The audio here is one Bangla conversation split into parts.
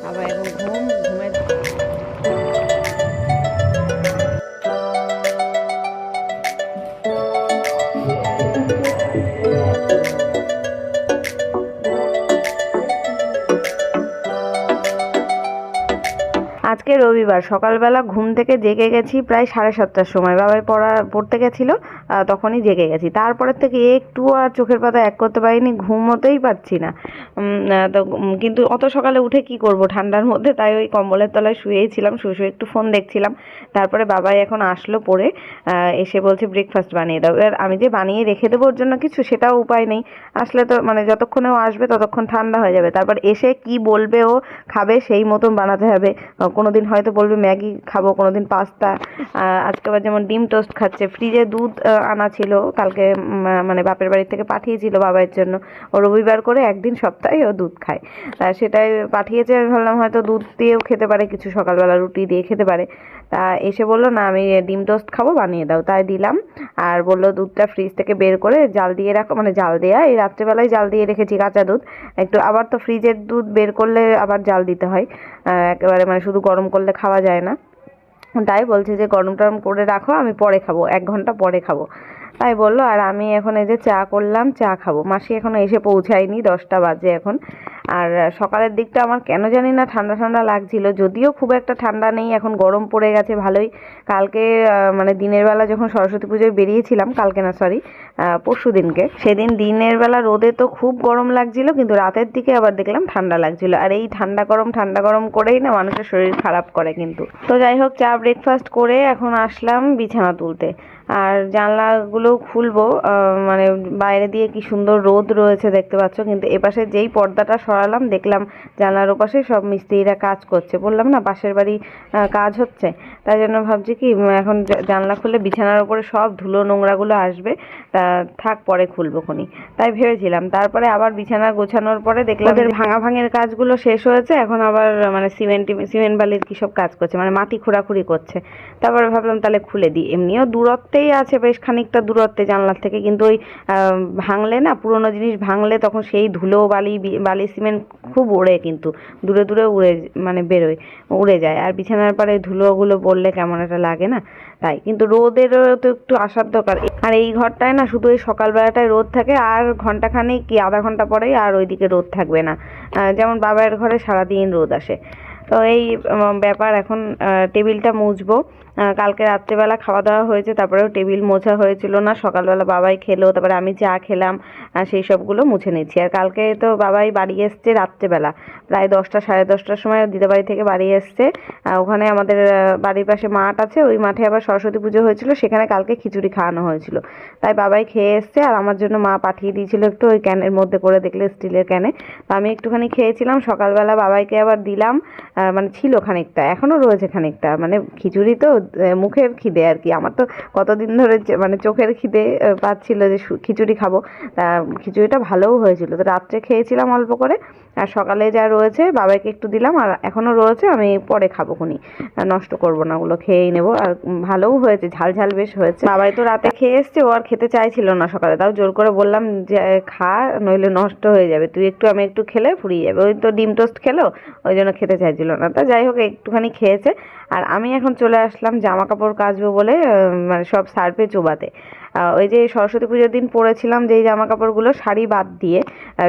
আবার এখন ঘুমের। আজকে রবিবার, সকালবেলা ঘুম থেকে জেগে গেছি প্রায় 7:30টার সময়। বাবাই পড়তে গেছিলো, তখনই জেগে গেছি। তারপরের থেকে একটু আর চোখের পাতা এক করতে পারিনি, ঘুমোতেই পারছি না। তো কিন্তু অত সকালে উঠে কি করব ঠান্ডার মধ্যে, তাই ওই কম্বলের তলায় শুয়েই ছিলাম, শুয়ে শুয়ে একটু ফোন দেখছিলাম। তারপরে বাবাই এখন আসলো পড়ে, এসে বলছে ব্রেকফাস্ট বানিয়ে দাও। এবার আমি যে বানিয়ে রেখে দেবো ওর জন্য কিছু, সেটাও উপায় নেই। আসলে তো মানে যতক্ষণে ও আসবে ততক্ষণ ঠান্ডা হয়ে যাবে, তারপর এসে কি বলবে ও খাবে সেই মতন বানাতে হবে। কোনোদিন হয়তো বলবে ম্যাগি খাবো, কোনোদিন পাস্তা। আজকে আবার যেমন ডিম টোস্ট খাচ্ছে। ফ্রিজে দুধ আনা ছিল কালকে, মানে বাপের বাড়ি থেকে পাঠিয়েছিল বাবার জন্য। ও রবিবার করে একদিন সপ্তাহে ও দুধ খায়, সেটাই পাঠিয়েছে। আমি ভাবলাম হয়তো দুধ দিয়েও খেতে পারে কিছু, সকালবেলা রুটি দিয়ে খেতে পারে। তা এসে বললো না আমি ডিম টোস্ট খাবো, বানিয়ে দাও। তাই দিলাম। আর বললো দুধটা ফ্রিজ থেকে বের করে জাল দিয়ে রাখো, মানে জাল দেওয়া এই রাত্রেবেলায় জাল দিয়ে রেখেছি কাঁচা দুধ একটু। আবার তো ফ্রিজের দুধ বের করলে আবার জাল দিতে হয়, একেবারে মানে শুধু গরম করলে খাওয়া যায় না। তাই বলছে যে গরম টরম করে রাখো, আমি পরে খাবো, 1 ঘন্টা পরে খাবো। তাই বললো। আর আমি এখন এই যে চা করলাম, চা খাবো। মাসি এখনো এসে পৌঁছায়নি, 10টা বাজে এখন। আর সকালের দিকটা আমার কেন জানি না ঠান্ডা ঠান্ডা লাগছিল, যদিও খুব একটা ঠান্ডা নেই, এখন গরম পড়ে গেছে ভালোই। কালকে মানে দিনের বেলা যখন সরস্বতী পুজোয় বেরিয়েছিলাম, কালকে না সরি পরশু দিনকে, সেদিন দিনের বেলা রোদে তো খুব গরম লাগছিল, কিন্তু রাতের দিকে আবার দেখলাম ঠান্ডা লাগছিল। আর এই ঠান্ডা গরম করেই না মানুষের শরীর খারাপ করে কিন্তু। তো যাই হোক, চা ব্রেকফাস্ট করে এখন আসলাম বিছানা তুলতে। আর জানলাগুলো খুলবো, মানে বাইরে দিয়ে কি সুন্দর রোদ রয়েছে দেখতে পাচ্ছ, কিন্তু এপাশে যেই পর্দাটা সরালাম দেখলাম জানলার ওপাশে সব মিস্ত্রিরা কাজ করছে। বললাম না পাশের বাড়ি কাজ হচ্ছে, তাই জন্য ভাবছি কি এখন জানলা খুলে বিছানার উপরে সব ধুলো নোংরাগুলো আসবে, তা থাক পরে খুলবো খনি, তাই ভেবেছিলাম। তারপরে আবার বিছানা গোছানোর পরে দেখলাম ওদের ভাঙাভাঙির কাজগুলো শেষ হয়েছে, এখন আবার মানে সিমেন্ট বালির কী সব কাজ করছে, মানে মাটি খোঁড়াখুড়ি করছে। তারপরে ভাবলাম তাহলে খুলে দিই, এমনিও দূরত্বেই আছে, বেশ খানিকটা দূরত্বে জানলার থেকে, কিন্তু ওই ভাঙলে না, পুরোনো জিনিস ভাঙলে তখন সেই ধুলো বালি সিমেন্ট খুব ওড়ে, কিন্তু দূরে দূরে মানে বেরোয়, উড়ে যায়। আর বিছানার পরে ধুলোগুলো পড়লে কেমন একটা লাগে না, তাই। কিন্তু রোদেরও তো একটু আসার দরকার। আর এই ঘরটায় না শুধু ওই সকালবেলাটায় রোদ থাকে, আর ঘন্টাখানেক কি আধা ঘন্টা পরেই আর ওইদিকে রোদ থাকবে না। যেমন বাবার ঘরে সারাদিন রোদ আসে। তো এই ব্যাপার। এখন টেবিলটা মুছবো। কালকে রাত্রেবেলা খাওয়া দাওয়া হয়েছে, তারপরেও টেবিল মোছা হয়েছিল না। সকালবেলা বাবাই খেলো, তারপরে আমি চা খেলাম, সেই সবগুলো মুছে নিচ্ছি। আর কালকে তো বাবাই বাড়ি এসছে রাত্রেবেলা, প্রায় 10টা 10:30টার সময় দিদাবাড়ি থেকে বাড়ি এসছে। ওখানে আমাদের বাড়ির পাশে মাঠ আছে, ওই মাঠে আবার সরস্বতী পুজো হয়েছিল, সেখানে কালকে খিচুড়ি খাওয়ানো হয়েছিল। তাই বাবাই খেয়ে এসছে, আর আমার জন্য মা পাঠিয়ে দিয়েছিল একটু ওই ক্যানের মধ্যে করে, দেখলে স্টিলের ক্যানে। তো আমি একটুখানি খেয়েছিলাম। সকালবেলা বাবাইকে আবার দিলাম, মানে ছিল খানিকটা, এখনও রয়েছে খানিকটা, মানে খিচুড়ি তো মুখের খিদে আর কি। আমার তো কতদিন ধরে মানে চোখের খিদে পাচ্ছিল যে খিচুড়ি খাবো। খিচুড়িটা ভালোও হয়েছিল, তো রাত্রে খেয়েছিলাম অল্প করে। আর সকালে যা রয়েছে বাবাইকে একটু দিলাম, আর এখনও রয়েছে, আমি পরে খাবো খুনি, নষ্ট করবো না, ওগুলো খেয়েই নেবো। আর ভালোও হয়েছে, ঝাল ঝাল বেশ হয়েছে। বাবাই তো রাতে খেয়ে এসছে, ও আর খেতে চাইছিল না সকালে, তাও জোর করে বললাম যে খা, নইলে নষ্ট হয়ে যাবে, তুই একটু আমি একটু খেলে ফুরিয়ে যাবে। ওই তো ডিম টোস্ট খেলো, ওই জন্য খেতে চাইছিল না। তা যাই হোক, একটুখানি খেয়েছে। আর আমি এখন চলে আসলাম জামা কাপড় কাচবো বলে, মানে সব সার্ফে চোবাতে। ওই যে সরস্বতী পুজোর দিন পরেছিলাম যেই জামা কাপড়গুলো, শাড়ি বাদ দিয়ে,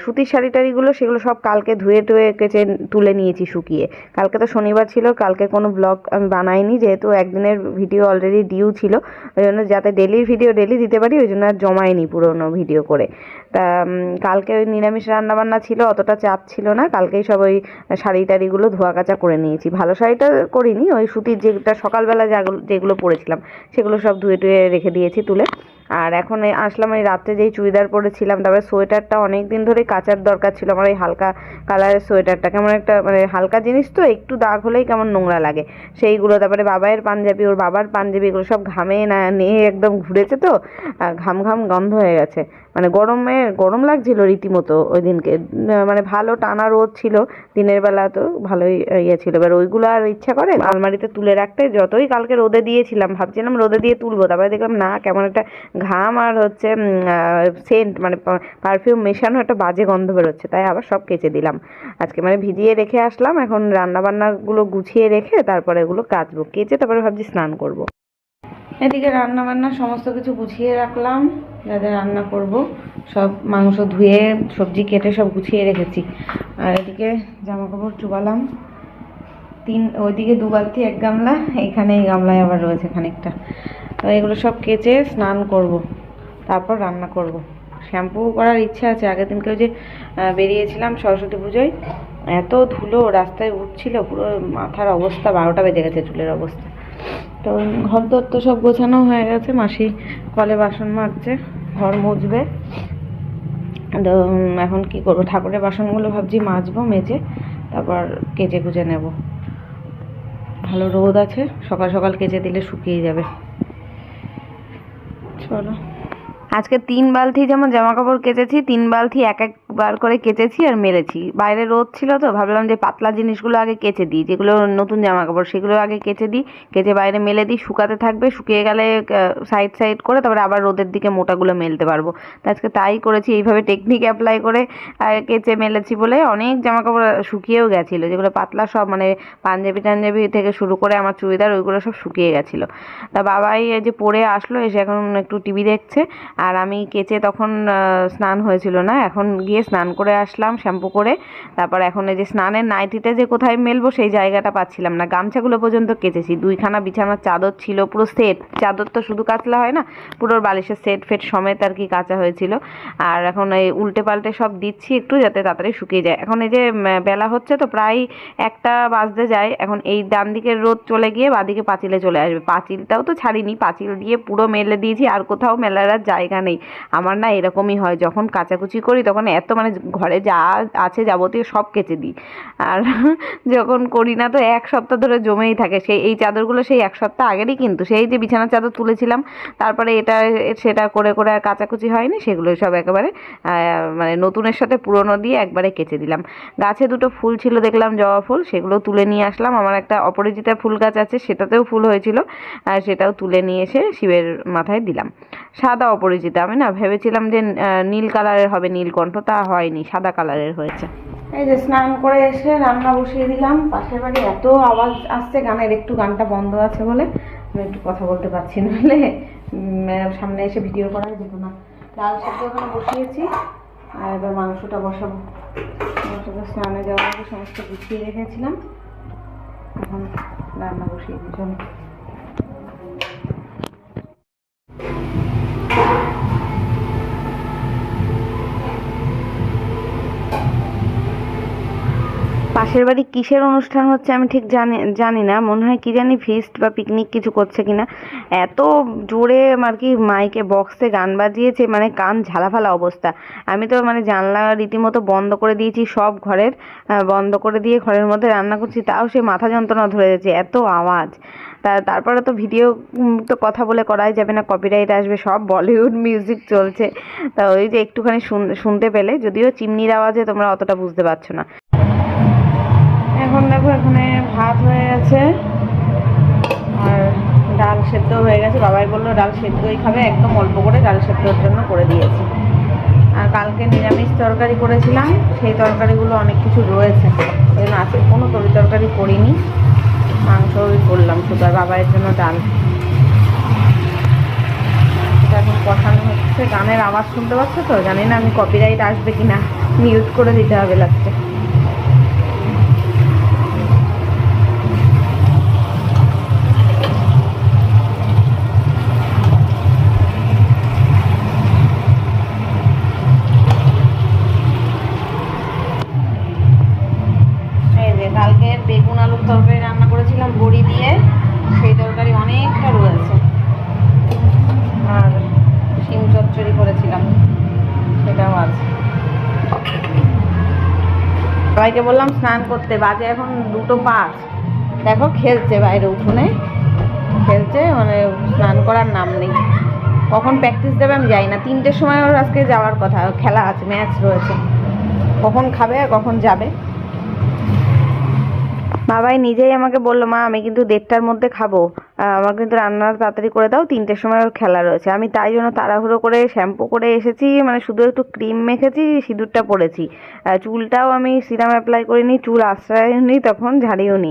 সুতির শাড়ি টাড়িগুলো, সেগুলো সব কালকে ধুয়ে টুয়ে কেচে তুলে নিয়েছি শুকিয়ে। কালকে তো শনিবার ছিল, কালকে কোনো ব্লগ আমি বানাইনি, যেহেতু একদিনের ভিডিও অলরেডি ডিউ ছিল, ওই জন্য যাতে ডেলির ভিডিও ডেলি দিতে পারি, ওই জন্য আর জমাইনি পুরোনো ভিডিও করে। তা কালকে ওই নিরামিষ রান্নাবান্না ছিল, অতটা চাপ ছিল না, কালকেই সব ওই শাড়ি টাড়িগুলো ধোয়া কাচা করে নিয়েছি। ভালো শাড়িটা করিনি, ওই সুতির যেটা সকালবেলা যেগুলো পরেছিলাম সেগুলো সব ধুয়ে টুয়ে রেখে দিয়েছি তুলে। আর এখন আসলাম এই রাত্রে যেই চুড়িদার পরেছিলাম, তারপরে সোয়েটারটা অনেক দিন ধরেই কাচার দরকার ছিল আমার, এই হালকা কালারের সোয়েটারটা কেমন একটা, মানে হালকা জিনিস তো একটু দাগ হলেই কেমন নোংরা লাগে সেইগুলো। তারপরে বাবাইয়ের পাঞ্জাবি, ওর বাবার পাঞ্জাবি, এগুলো সব ঘামে না নিয়ে একদম ঘুরেছে, তো ঘাম ঘাম গন্ধ হয়ে গেছে, মানে গরমে গরম লাগছিল রীতিমতো ওই দিনকে, মানে ভালো টানা রোদ ছিল দিনের বেলা, তো ভালোই ইয়ে ছিল। এবার ওইগুলো আর ইচ্ছা করে আলমারিতে তুলে রাখতে, যতই কালকে রোদে দিয়েছিলাম, ভাবছিলাম রোদে দিয়ে তুলবো, তারপরে দেখলাম না, কেমন একটা ঘাম আর হচ্ছে সেন্ট মানে পারফিউম মেশানো একটা বাজে গন্ধ বেরোচ্ছে, তাই আবার সব কেচে দিলাম আজকে, মানে ভিজিয়ে রেখে আসলাম। এখন রান্নাবান্নাগুলো গুছিয়ে রেখে তারপরে এগুলো কাচবো, কেচে তারপরে ভাবছি স্নান করব। এদিকে রান্না বান্না সমস্ত কিছু গুছিয়ে রাখলাম, যা যা রান্না করব সব, মাংস ধুয়ে সবজি কেটে সব গুছিয়ে রেখেছি। আর এদিকে জামা কাপড় চুবালাম, ওইদিকে 2 বালতি 1 গামলা, এখানে এই গামলায় আবার রয়েছে খানিকটা। তো এগুলো সব কেচে স্নান করব, তারপর রান্না করব। শ্যাম্পু করার ইচ্ছা আছে, আগের দিনকে ওই যে বেরিয়েছিলাম সরস্বতী পুজোয়, এত ধুলো রাস্তায় উঠছিল, পুরো মাথার অবস্থা 12টা বেজে গেছে, চুলের অবস্থা। তো ঘর দর তো সব গোছানো হয়ে গেছে, মাসি কলে বাসন মাজছে, ঘর মুছবে। তো এখন কি করবো, ঠাকুরের বাসনগুলো ভাবছি মাজবো, মেজে তারপর কেচে কুচে নেব। ভালো রোদ আছে, সকাল সকাল কেচে দিলে শুকিয়ে যাবে। চলো, আজকে 3 বালতি যেমন জামা কাপড় কেচেছি, 3 বালতি এক একবার করে কেচেছি আর মেলেছি। বাইরে রোদ ছিল তো ভাবলাম যে পাতলা জিনিসগুলো আগে কেচে দিই, যেগুলো নতুন জামা কাপড় সেগুলো আগে কেচে দিই, কেচে বাইরে মেলে দিই, শুকাতে থাকবে, শুকিয়ে গেলে সাইড সাইড করে তারপরে আবার রোদের দিকে মোটাগুলো মেলতে পারবো। তো আজকে তাই করেছি, এইভাবে টেকনিক অ্যাপ্লাই করে কেচে মেলেছি বলে অনেক জামা কাপড় শুকিয়েও গেছিলো, যেগুলো পাতলা সব, মানে পাঞ্জাবি টাঞ্জাবি থেকে শুরু করে আমার চুড়িদার ওইগুলো সব শুকিয়ে গেছিলো। তা বাবাই এই যে পরে আসলো, এসে এখন একটু টিভি দেখছে, আর আমি কেচে তখন স্নান হয়েছিল না, এখন গিয়ে স্নান করে আসলাম শ্যাম্পু করে। তারপর এখন এই যে স্নানের নাইটিটা যে কোথায় মেলবো সেই জায়গাটা পাচ্ছিলাম না, গামছাগুলো পর্যন্ত কেচেছি, 2খানা বিছানার চাদর ছিল, পুরো সেট, চাদর তো শুধু কাচলা হয় না, পুরো বালিশের সেট ফেট সমেত আর কি কাচা হয়েছিল। আর এখন এই উল্টে পাল্টে সব দিচ্ছি একটু, যাতে তাড়াতাড়ি শুকিয়ে যায়। এখন এই যে বেলা হচ্ছে তো প্রায় 1টা বাজতে যায়, এখন এই ডান দিকের রোদ চলে গিয়ে বাদিকে পাঁচিলে চলে আসবে, পাঁচিলটাও তো ছাড়িনি, পাঁচিল দিয়ে পুরো মেলে দিয়েছি, আর কোথাও মেলার জায়গা নেই। আমার না এরকমই হয়, যখন কাচাকুচি করি তখন এত মানে ঘরে যা আছে যাবতীয় সব কেচে দিই, আর যখন করি না তো 1 সপ্তাহ ধরে জমেই থাকে। সেই এই চাদরগুলো সেই 1 সপ্তাহ আগেরই, কিন্তু সেই যে বিছানার চাদর তুলেছিলাম, তারপরে এটা সেটা করে করে আর কাচাকুচি হয়নি, সেগুলো সব একেবারে মানে নতুনের সাথে পুরনো দিয়ে একবারে কেচে দিলাম। গাছে 2টো ফুল ছিল দেখলাম, জবা ফুল, সেগুলো তুলে নিয়ে আসলাম। আমার একটা অপরাজিতা ফুল গাছ আছে, সেটাতেও ফুল হয়েছিল, আর সেটাও তুলে নিয়ে এসে শিবের মাথায় দিলাম। সাদা অপরাজিতা, আমি না ভেবেছিলাম যে নীল কালারের হবে, নীলকণ্ঠ, তা হয়নি, সাদা কালারের হয়েছে। এই যে স্নান করে এসে রান্না বসিয়ে দিলাম। পাশের বাড়ি এত আওয়াজ আসছে গানের, একটু গানটা বন্ধ আছে বলে আমি একটু কথা বলতে পারছি, নাহলে সামনে এসে ভিডিও করা যেত না। ডাল সেদ্ধ ওখানে বসিয়েছি, আর এবার মাংসটা বসাবো। মাংসটা স্নানে যাওয়ার আগে সমস্ত গুছিয়ে রেখেছিলাম, এখন রান্না বসিয়ে দিই। চলো, পাশের বাড়ি কিসের অনুষ্ঠান হচ্ছে আমি ঠিক জানি না, মনে হয় কি জানি ফিস্ট বা পিকনিক কিছু করছে কিনা। এত জোরে আর কি মাইকে বক্সে গান বাজিয়েছে, মানে কান ঝালাফালা অবস্থা। আমি তো মানে জানলা রীতিমতো বন্ধ করে দিয়েছি, সব ঘরের বন্ধ করে দিয়ে ঘরের মধ্যে রান্না করছি, তাও সে মাথা যন্ত্রণা ধরে যাচ্ছে, এত আওয়াজ। তারপরে তো ভিডিও তো কথা বলে করাই যাবে না, কপিরাইট আসবে, সব বলিউড মিউজিক চলছে। তা ওই যে একটুখানি শুনতে পেলে, যদিও চিমনির আওয়াজে তোমরা অতটা বুঝতে পারছো না। এখন দেখো এখানে ভাত হয়ে গেছে আর ডাল সেদ্ধ হয়ে গেছে। বাবাই বললো ডাল সেদ্ধই খাবে, একদম অল্প করে ডাল সেদ্ধর জন্য করে দিয়েছি। আর কালকে নিরামিষ তরকারি করেছিলাম, সেই তরকারিগুলো অনেক কিছু রয়েছে, ওই জন্য আজকে কোনো তরকারি করিনি, মাংসই করলাম শুধু, আর বাবাইয়ের জন্য ডাল। এটা এখন কষানো হচ্ছে, গানের আওয়াজ শুনতে পাচ্ছ তো, জানি না আমি কপিরাইট আসবে কিনা, মিউট করে দিতে হবে লাগছে। কালকের বেগুন আলুর তরকারি রান্না করেছিলাম বড়ি দিয়ে, সেই তরকারি অনেকটা রয়েছে, আর শিম চচ্চড়ি করেছিলাম, সেটাও আছে। সবাইকে বললাম স্নান করতে, বাজে এখন 2:05, দেখো খেলছে বাইরে, উঠোনে খেলছে, মানে স্নান করার নাম নেই। কখন প্র্যাকটিস দেবে আমি জানি না। 3টের সময় ওর আজকে যাওয়ার কথা, খেলা আছে, ম্যাচ রয়েছে। কখন খাবে আর কখন যাবে। বাবাই নিজেই আমাকে বললো, মা আমি কিন্তু 1:30টার মধ্যে খাবো, আমার কিন্তু রান্না তাড়াতাড়ি করে দাও, 3টের সময় ওর খেলা রয়েছে। আমি তাই জন্য তাড়াহুড়ো করে শ্যাম্পু করে এসেছি, মানে শুধু একটু ক্রিম মেখেছি, সিঁদুরটা পরেছি, চুলটাও আমি সিরাম অ্যাপ্লাই করিনি, চুল আশ্রয়নি, তখন ঝাড়িও নি।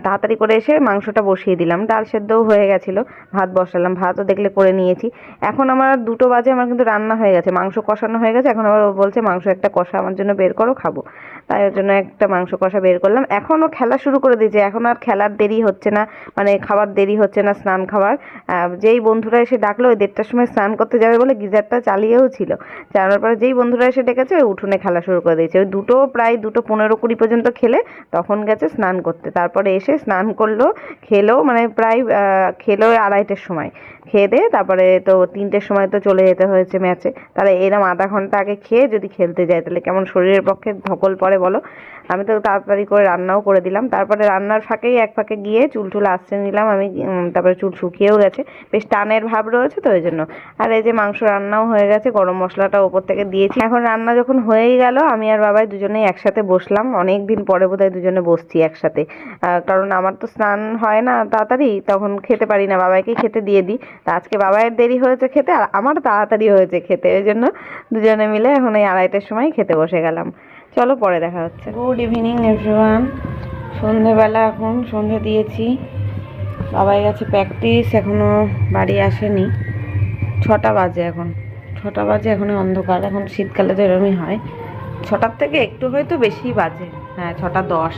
তাড়াতাড়ি করে এসে মাংসটা বসিয়ে দিলাম, ডাল সেদ্ধও হয়ে গেছিলো, ভাত বসালাম, ভাতও দেখলে করে নিয়েছি। এখন আমার 2টো বাজে, আমার কিন্তু রান্না হয়ে গেছে, মাংস কষানো হয়ে গেছে। এখন আবার ও বলছে মাংস একটা কষা আমার জন্য বের করো, খাবো। তাই ওর জন্য একটা মাংস কষা বের করলাম। এখনও খেলা শুরু করে দিয়েছে, এখন আর খেলার দেরি হচ্ছে না, মানে খাবার দেরি হচ্ছে না, স্নান খাবার। যেই বন্ধুরা এসে ডাকলো ওই 1:30টার সময় স্নান করতে যাবে বলে গিজারটা চালিয়েও ছিল, চালানোর পরে যেই বন্ধুরা এসে ডেকেছে ওই উঠোনে খেলা শুরু করে দিয়েছে। ওই প্রায় 2:15-20 পর্যন্ত খেলে তখন গেছে স্নান করতে, তারপরে এসে স্নান করলো, খেলো, মানে প্রায় খেলো 2:30টার সময়। খেয়ে দিয়ে তারপরে তো 3টের সময় তো চলে যেতে হয়েছে ম্যাচে। তাহলে এরম আধা ঘন্টা আগে খেয়ে যদি খেলতে যায় তাহলে কেমন শরীরের পক্ষে ধকল পড়ে বলো। আমি তো তাড়াতাড়ি করে রান্নাও করে দিলাম, তারপরে রান্নার ফাঁকেই এক ফাঁকে গিয়ে চুল আঁচড়ে নিলাম আমি। তারপরে চুল শুকিয়েও গেছে, বেশ টানের ভাব রয়েছে তো ওই জন্য। আর এই যে মাংস রান্নাও হয়ে গেছে, গরম মশলাটা ওপর থেকে দিয়েছি। এখন রান্না যখন হয়েই গেল, আমি আর বাবাই দুজনেই একসাথে বসলাম। অনেক দিন পরে বোধহয় দুজনে বসছি একসাথে, কারণ আমার তো স্নান হয় না তাড়াতাড়ি, তখন খেতে পারি না, বাবাইকে খেতে দিয়ে দিই। তা আজকে বাবাইয়ের দেরি হয়েছে খেতে, আর আমার তাড়াতাড়ি হয়েছে খেতে, ওই জন্য দুজনে মিলে এখন এই 2:30টার সময় খেতে বসে গেলাম। চলো পরে দেখা হচ্ছে। Good evening everyone. সন্ধেবেলা এখন সন্ধে দিয়েছি, বাবাই গেছে প্র্যাকটিস, এখনও বাড়ি আসেনি। 6টা বাজে, এখন 6টা বাজে, এখনই অন্ধকার। এখন শীতকালে তো এরমই হয়, 6টার থেকে একটু হয়তো বেশি বাজে, হ্যাঁ 6টা 10।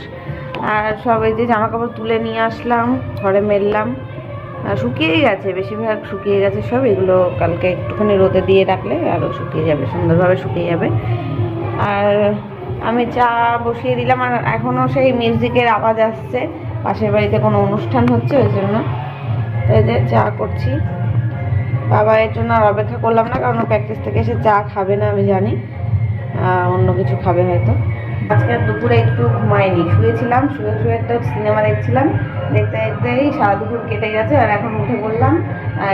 আর সব এই যে জামা কাপড় তুলে নিয়ে আসলাম, ঘরে মেললাম, শুকিয়েই গেছে, বেশিরভাগ শুকিয়ে গেছে সব। এগুলো কালকে একটুখানি রোদে দিয়ে রাখলে আরও শুকিয়ে যাবে, সুন্দরভাবে শুকিয়ে যাবে। আর আমি চা বসিয়ে দিলাম, আর এখনও সেই মিউজিকের আওয়াজ আসছে, পাশের বাড়িতে কোনো অনুষ্ঠান হচ্ছে ওই জন্য। এই যে চা করছি, বাবা এর জন্য আর অপেক্ষা করলাম না, কারণ প্র্যাকটিস থেকে এসে চা খাবে না আমি জানি, অন্য কিছু খাবে হয়তো। আজকে দুপুরে একটু ঘুমাইনি, শুয়েছিলাম, শুয়ে একটা সিনেমা দেখছিলাম, দেখতে দেখতেই সারা দুপুর কেটে গেছে। আর এখন উঠে পড়লাম,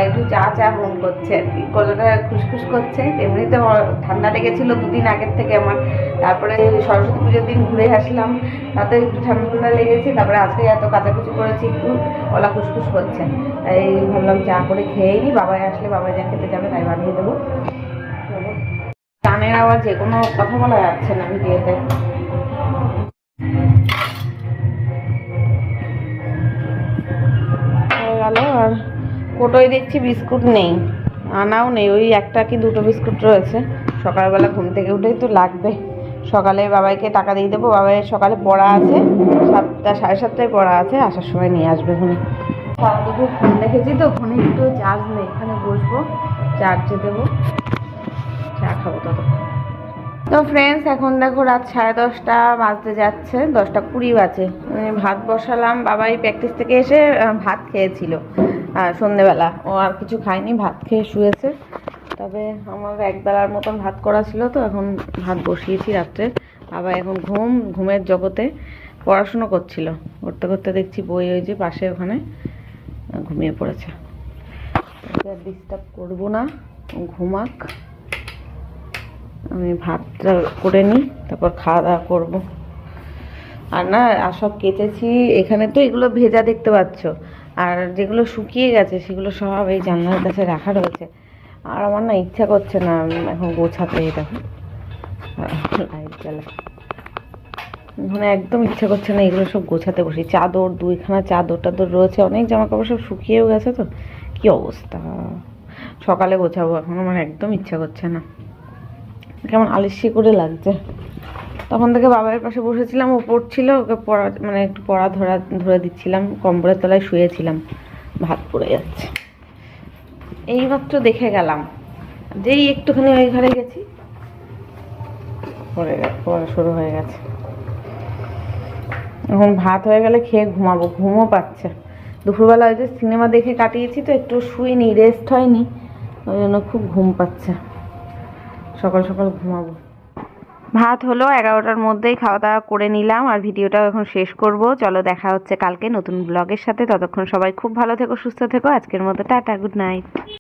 একটু চা মন করছে আর কি, গলাটা খুসখুস করছে। এমনিতে ঠান্ডা লেগেছিল 2 দিন আগের থেকে আমার, তারপরে সরস্বতী পুজোর দিন ঘুরে আসলাম, তাতে একটু ঠান্ডা লেগেছে। তারপরে আজকে এত কাচাকুচি করেছি, একটু গলা খুসখুস করছে, তাই ভাবলাম চা করে খেয়েই নি, বাবাই আসলে বাবাই যা খেতে যাবে তাই বানিয়ে দেবো। গানের আওয়াজে কোনো কথা বলা যাচ্ছে না ভিডিওতে। হয়ে গেল। আর কোটোয় দেখছি বিস্কুট নেই, আনাও নেই, ওই একটা কি 2টো বিস্কুট রয়েছে। সকালবেলা ঘুম থেকে উঠেই তো লাগবে, সকালে বাবাইকে টাকা দিয়ে দেবো। বাবাইয়ের সকালে পড়া আছে, 7টা 7:30টায় পড়া আছে, আসার সময় নিয়ে আসবে ফোনে। সারা দুপুর ফোন দেখেছি তো, ফোনে একটু চার্জ নেই, এখানে বসবো চার্জে দেবো, চা খাবো ততক্ষণ। তো ফ্রেন্ডস, এখন দেখো রাত 10:30 বাজতে যাচ্ছে, 10:20 বাজে। ভাত বসালাম, বাবাই প্র্যাকটিস থেকে এসে ভাত খেয়েছিল সন্ধেবেলা, ও আর কিছু খায়নি, ভাত খেয়ে শুয়েছে। তবে আমার একবেলার মতন ভাত করা ছিল, তো এখন ভাত বসিয়েছি রাত্রে। বাবা এখন ঘুমের জগতে পড়াশুনো করছিল, করতে করতে দেখছি বই ওই যে পাশে ওখানে ঘুমিয়ে পড়েছে। আর ডিস্টার্ব করবো না, ঘুমাক, আমি ভাতটা করে নিই, তারপর খাওয়া দাওয়া করবো। আর না, আর সব কেচেছি, এখানে তো এগুলো ভেজা দেখতে পাচ্ছ, আর যেগুলো শুকিয়ে গেছে সেগুলো সব এই জানলার কাছে রাখা রয়েছে। আর আমার না ইচ্ছা করছে না এখন গোছাতে, দেখো লাইট জ্বালা, মানে একদম ইচ্ছা করছে না এগুলো সব গোছাতে বসি। চাদর 2খানা চাদর রয়েছে, অনেক জামা কাপড় সব শুকিয়েও গেছে, তো কি অবস্থা, সকালে গোছাবো, এখন আমার একদম ইচ্ছা করছে না, কেমন আলস্যি করে লাগছে। তখন থেকে বাবার পাশে বসেছিলাম, ও পড়ছিল, ওকে পড়া মানে একটু পড়া ধরে দিচ্ছিলাম, কম্বলের তলায় শুয়েছিলাম, ভাত পড়ে যাচ্ছে। এইমাত্র দেখে গেলাম, যেই একটুখানি ওই ঘরে গেছি পড়া শুরু হয়ে গেছে। এখন ভাত হয়ে গেলে খেয়ে ঘুমাবো, ঘুমও পাচ্ছে। দুপুরবেলা ওই যে সিনেমা দেখে কাটিয়েছি, তো একটু শুইনি, রেস্ট হয়নি, ওই জন্য খুব ঘুম পাচ্ছে, সকাল সকাল ঘুমাবো। ভাত হলো, 11টার মধ্যেই খাওয়া দাওয়া করে নিলাম, আর ভিডিওটাও এখন শেষ করব। চলো দেখা হচ্ছে কালকে নতুন ব্লগের সাথে, ততক্ষণ সবাই খুব ভালো থেকো, সুস্থ থেকো। আজকের মতো টাটা, গুড নাইট।